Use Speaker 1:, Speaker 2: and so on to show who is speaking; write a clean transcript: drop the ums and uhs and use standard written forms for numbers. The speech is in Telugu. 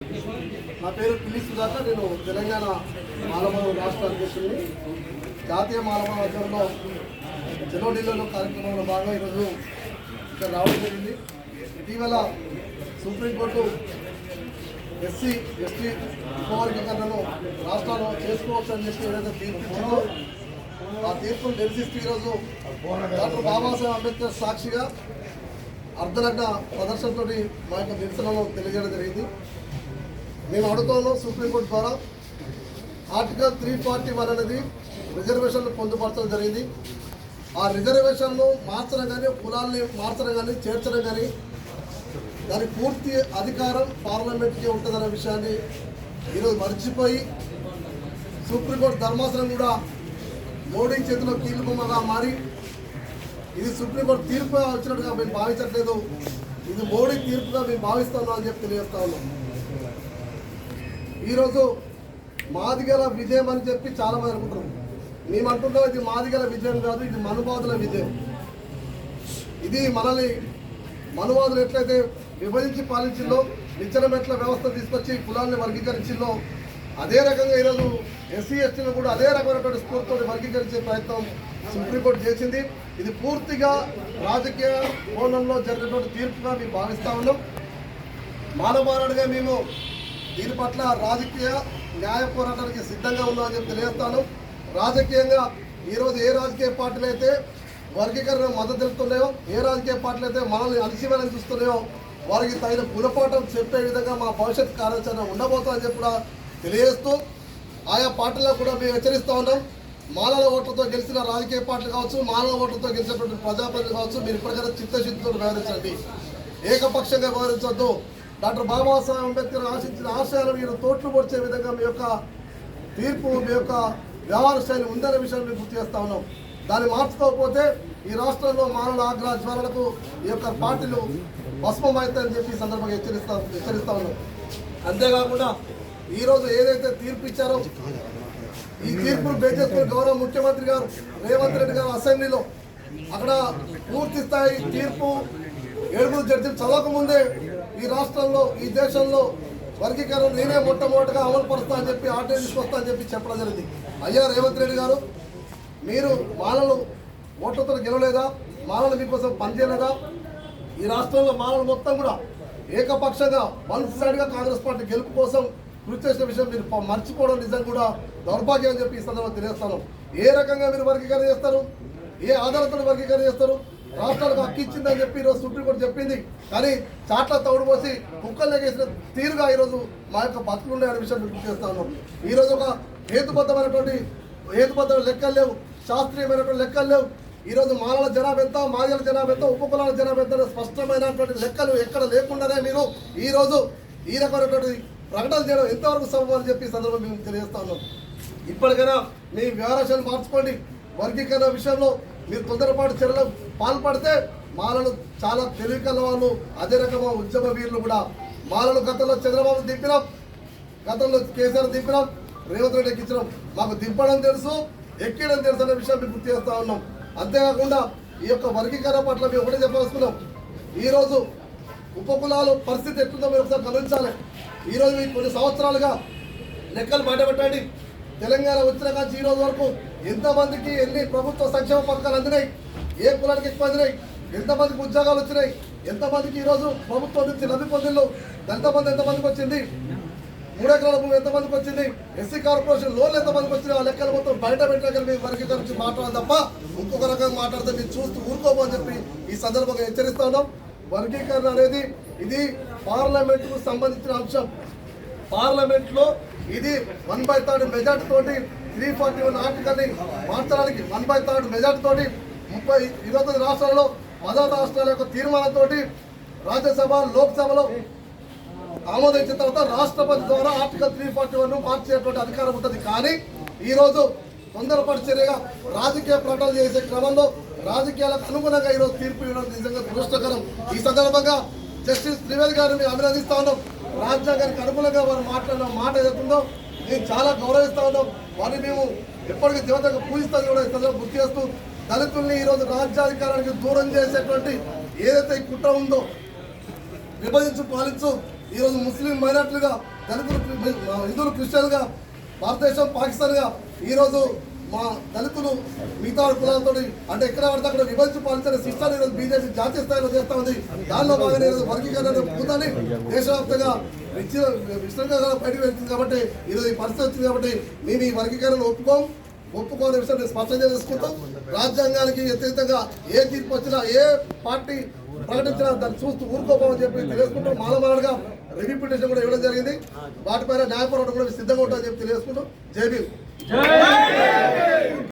Speaker 1: నా పేరు పిల్లి సుధాకర్. నేను తెలంగాణ మాలమాల రాష్ట్ర అధ్యక్షుడిని. జాతీయ మాలమాల ఆధ్వర్యంలో చెలో ఢిల్లీలో కార్యక్రమంలో భాగంగా ఈరోజు ఇక్కడ రావడం జరిగింది. ఇటీవల సుప్రీంకోర్టు ఎస్సీ ఎస్టీ ఉపవర్గీకరణను రాష్ట్రాల్లో చేసుకోవచ్చు అని చెప్పి ఏదైతే తీర్పు ఇచ్చిందో ఆ తీర్పును నిరసిస్తూ ఈరోజు డాక్టర్ బాబాసాహెబ్ అంబేద్కర్ సాక్షిగా అర్ధనగ్న ప్రదర్శనతో మా యొక్క నిరసనను తెలియజేయడం జరిగింది. మేము అడుగుతాను సుప్రీంకోర్టు ద్వారా ఆర్టికల్ 341 అనేది రిజర్వేషన్లు పొందుపరచడం జరిగింది. ఆ రిజర్వేషన్ను మార్చడం కానీ కులాల్ని మార్చడం కానీ చేర్చడం కానీ దాని పూర్తి అధికారం పార్లమెంట్కి ఉంటుందనే విషయాన్ని ఈరోజు మర్చిపోయి సుప్రీంకోర్టు ధర్మాసనం కూడా మోడీ చేతిలో కీలుబొమ్మగా మారి ఇది సుప్రీంకోర్టు తీర్పు వచ్చినట్టుగా మేము భావించట్లేదు, ఇది మోడీ తీర్పుగా మేము భావిస్తున్నాం అని చెప్పి తెలియజేస్తా ఉన్నాం. ఈరోజు మాదిగల విజయం అని చెప్పి చాలామంది అనుకుంటున్నాం. మేము అంటున్నాం ఇది మాదిగల విజయం కాదు, ఇది మనువాదుల విజయం. ఇది మనల్ని మనువాదులు ఎట్లయితే విభజించి పాలించిందో, నిచ్చెనమెట్ల వ్యవస్థ తీసుకొచ్చి కులాన్ని వర్గీకరించిందో అదే రకంగా ఈరోజు ఎస్సీ ఎస్టీలు కూడా అదే రకమైనటువంటి స్ఫూర్తితో వర్గీకరించే ప్రయత్నం సుప్రీంకోర్టు చేసింది. ఇది పూర్తిగా రాజకీయ కోణంలో జరిగినటువంటి తీర్పుగా మేము భావిస్తూ ఉన్నాం. మానవాళుడిగా మేము దీని పట్ల రాజకీయ న్యాయ పోరాటానికి సిద్ధంగా ఉన్నామని చెప్పి తెలియజేస్తాను. రాజకీయంగా ఈరోజు ఏ రాజకీయ పార్టీలు అయితే వర్గీకరణ మద్దతు తెలుపుతున్నాయో, ఏ రాజకీయ పార్టీలు అయితే మనల్ని అణచివేయాలని చూస్తున్నాయో వారికి తగిన గుణపాఠం చెప్పే విధంగా మా భవిష్యత్ కార్యాచరణ ఉండబోతుందని చెప్పి కూడా తెలియజేస్తూ ఆయా పార్టీలకు కూడా మేము హెచ్చరిస్తూ ఉన్నాం. మాలల ఓట్లతో గెలిచిన రాజకీయ పార్టీలు కావచ్చు, మాలల ఓట్లతో గెలిచినటువంటి ప్రజాప్రతినిధులు కావచ్చు, మీరు ఇప్పటికైనా చిత్తశుద్ధితో వ్యవహరించండి, ఏకపక్షంగా వ్యవహరించొద్దు. డాక్టర్ బాబాసాహెబ్ అంబేద్కర్ ఆశించిన ఆశయాలు మీరు తోట్లు పొడిచే విధంగా మీ యొక్క తీర్పు, మీ యొక్క వ్యవహార శైలి ఉందనే విషయాన్ని మేము గుర్తు చేస్తా ఉన్నాం. దాన్ని మార్చుకోకపోతే ఈ రాష్ట్రంలో మానవ ఆగ్రహ జ్వాలలకు ఈ యొక్క పార్టీలు భస్మమవుతాయని చెప్పి ఈ సందర్భంగా హెచ్చరిస్తా ఉన్నాం. అంతేకాకుండా ఈరోజు ఏదైతే తీర్పు ఇచ్చారో ఈ తీర్పును బేస్ చేసుకుని గౌరవ ముఖ్యమంత్రి గారు రేవంత్ రెడ్డి గారు అసెంబ్లీలో అక్కడ పూర్తి స్థాయి తీర్పు 7 జడ్జిలు చదవకముందే ఈ రాష్ట్రంలో ఈ దేశంలో వర్గీకరణ నేనే మొట్టమొదటిగా అమలు పరుస్తా అని చెప్పి ఆర్డర్ తీసుకొస్తా అని చెప్పి చెప్పడం జరిగింది. అయ్యా రేవంత్ రెడ్డి గారు, మీరు మాలలు ఓట్లతో గెలవలేదా? మాలలు మీకోసం పనిచేయలేదా? ఈ రాష్ట్రంలో మాలలు మొత్తం కూడా ఏకపక్షంగా వన్ సైడ్గా కాంగ్రెస్ పార్టీ గెలుపు కోసం కృషి చేసిన విషయం మీరు మర్చిపోవడం నిజం కూడా దౌర్భాగ్యం అని చెప్పి ఈ సందర్భంగా తెలియజేస్తాను. ఏ రకంగా మీరు వర్గీకరణ చేస్తారు? ఏ ఆధారంతో వర్గీకరణ చేస్తారు? రాష్ట్రాలకు హక్కు ఇచ్చిందని చెప్పి ఈరోజు సుప్రీంకోర్టు చెప్పింది, కానీ చాట్ల తౌడు పోసి కుక్కలు వేసిన తీరుగా ఈరోజు మా యొక్క బతుకులు ఉన్నాయనే విషయం గుర్తు చేస్తా ఉన్నాం. ఈరోజు ఒక హేతుబద్ధమైన లెక్కలు లేవు, శాస్త్రీయమైనటువంటి లెక్కలు లేవు. ఈరోజు మాలల జనాభా ఎంత, మాదిగల జనాభా ఎంత, ఉపకులాల జనాభా ఎంత స్పష్టమైనటువంటి లెక్కలు ఎక్కడ లేకుండానే మీరు ఈరోజు ఈ రకమైనటువంటి ప్రకటన చేయడం ఎంతవరకు సబబు అని చెప్పి సందర్భం మేము తెలియజేస్తా ఉన్నాం. ఇప్పటికైనా మీ వ్యవహారాలను మార్చుకోండి. వర్గీకరణ విషయంలో మీరు తొందరపాటు చర్యలు పాల్పడితే మాలలు చాలా తెలివికల వాళ్ళు, అదే రకమైన ఉద్యమ వీరులు కూడా. మాలలు గతంలో చంద్రబాబు దింపినాం, గతంలో కేసీఆర్ దింపినాం, రేవంత్ రెడ్డి ఎక్కించినాం. మాకు దింపడం తెలుసు, ఎక్కడం తెలుసు అనే విషయం మేము గుర్తు చేస్తూ ఉన్నాం. అంతేకాకుండా ఈ యొక్క వర్గీకరణ పట్ల మేము ఒకటే చెప్పవస్తున్నాం. ఈరోజు ఉపకులాల పరిస్థితి ఎట్లుందో మీరు ఒకసారి గమనించాలి. ఈరోజు మీకు కొన్ని సంవత్సరాలుగా లెక్కలు బయటపెట్టండి. తెలంగాణ వచ్చిన కాంచి ఈ రోజు వరకు ఎంతమందికి ఎన్ని ప్రభుత్వ సంక్షేమ పథకాలు అందినాయి, ఏ కులానికి ఎక్కువ అందినాయి, ఎంతమందికి ఉద్యోగాలు వచ్చినాయి, ఎంతమందికి ఈరోజు ప్రభుత్వం నుంచి లబ్ధి పొందిళ్ళు, ఎంతమందికి వచ్చింది, 3 ఎకరాల భూమి ఎంతమందికి వచ్చింది, ఎస్సీ కార్పొరేషన్ లోన్లు ఎంతమందికి వచ్చినాయి, ఆ లెక్కలు మొత్తం బయట పెట్టగలి మీ వర్గీకరణ గురించి మాట్లాడాలి తప్ప ఇంకొక రకంగా మాట్లాడితే మీరు చూస్తూ ఊరుకోమని చెప్పి ఈ సందర్భంగా హెచ్చరిస్తా ఉన్నాం. వర్గీకరణ అనేది ఇది పార్లమెంటుకు సంబంధించిన అంశం. పార్లమెంట్లో ఇది 1/3 మెజార్టీ తోటి 341 ఆర్టికల్ని మార్చడానికి 1/3 మెజార్టీ తోటి 29 రాష్ట్రాల్లో 10 రాష్ట్రాల యొక్క తీర్మానంతో రాజ్యసభ లోక్సభలో ఆమోదించిన తర్వాత రాష్ట్రపతి ద్వారా ఆర్టికల్ 341 మార్చేటువంటి అధికారం ఉంటుంది. కానీ ఈరోజు తొందరపాటు చర్యగా రాజకీయ ప్రకటనలు చేసే క్రమంలో రాజకీయాలకు అనుగుణంగా ఈరోజు తీర్పు ఇవ్వడం నిజంగా దురదృష్టకరం. ఈ సందర్భంగా జస్టిస్ త్రివేది గారిని అభినందిస్తా ఉన్నాం. రాజ్యాంగానికి అనుకూలంగా వారు మాట్లాడిన మాట ఏదైతుందో మేము చాలా గౌరవిస్తా ఉన్నాం. వారిని మేము ఎప్పటికీ దేవతగా పూజిస్తాం కూడా ఈ సందర్భంగా గుర్తు చేస్తూ దళితుల్ని ఈరోజు రాజ్యాధికారానికి దూరం చేసేటువంటి ఏదైతే ఈ కుట్ర ఉందో, విభజించు పాలించు ఈరోజు ముస్లిం మైనార్టీలుగా, దళితులు, హిందువులు, క్రిస్టియన్గా, భారతదేశం, పాకిస్తాన్గా ఈరోజు మా దళితులు మిగతా కులాలతో అంటే ఎక్కడ పడితే అక్కడ విభజించి పాలించిన శిష్టాన్ని ఈరోజు బీజేపీ జాతీయ స్థాయిలో చేస్తా ఉంది. దానిలో భాగంగా ఈరోజు వర్గీకరణ పూతాన్ని దేశవ్యాప్తంగా విస్తృతంగా బయటకు వెళ్తుంది. కాబట్టి ఈరోజు ఈ పరిస్థితి వచ్చింది. కాబట్టి మేము ఈ వర్గీకరణ ఒప్పుకోని విషయం స్పష్టంగా చేసుకుంటాం. రాజ్యాంగానికి వ్యతిరేకంగా ఏ తీర్పు వచ్చినా, ఏ పార్టీ ప్రకటించినా దాన్ని చూస్తూ ఊరుకోపోమని చెప్పి తెలియజేసుకుంటాం. మాలమాడుగా రివ్యూ పిటిషన్ కూడా ఇవ్వడం జరిగింది. వాటిపైన న్యాయపోరాటం కూడా సిద్ధంగా ఉంటామని చెప్పి తెలియజేసుకుంటాం. జై భీమ్.